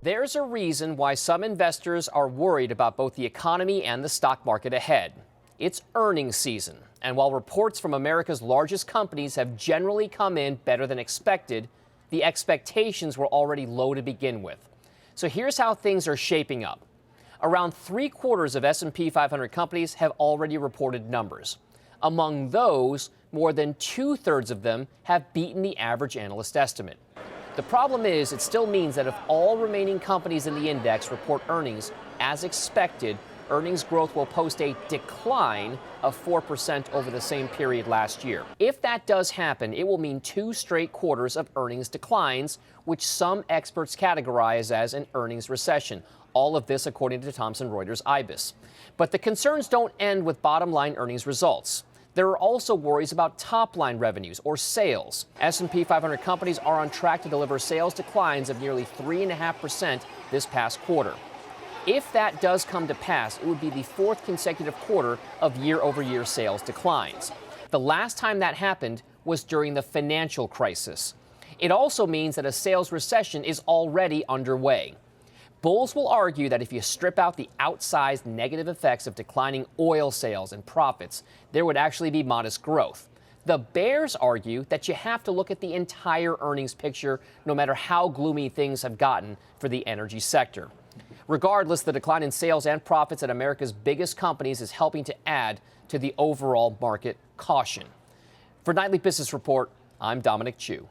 There's a reason why some investors are worried about both the economy and the stock market ahead. It's earnings season, and while reports from America's largest companies have generally come in better than expected, the expectations were already low to begin with. So here's how things are shaping up. Around 3/4 of S&P 500 companies have already reported numbers. Among those, more than 2/3 of them have beaten the average analyst estimate. The problem is, it still means that if all remaining companies in the index report earnings as expected, earnings growth will post a decline of 4% over the same period last year. If that does happen, it will mean 2 straight quarters of earnings declines, which some experts categorize as an earnings recession. All of this according to Thomson Reuters IBIS. But the concerns don't end with bottom-line earnings results. There are also worries about top-line revenues or sales. S&P 500 companies are on track to deliver sales declines of nearly 3.5% this past quarter. If that does come to pass, it would be the 4th consecutive quarter of year-over-year sales declines. The last time that happened was during the financial crisis. It also means that a sales recession is already underway. Bulls will argue that if you strip out the outsized negative effects of declining oil sales and profits, there would actually be modest growth. The bears argue that you have to look at the entire earnings picture, no matter how gloomy things have gotten for the energy sector. Regardless, the decline in sales and profits at America's biggest companies is helping to add to the overall market caution. For Nightly Business Report, I'm Dominic Chu.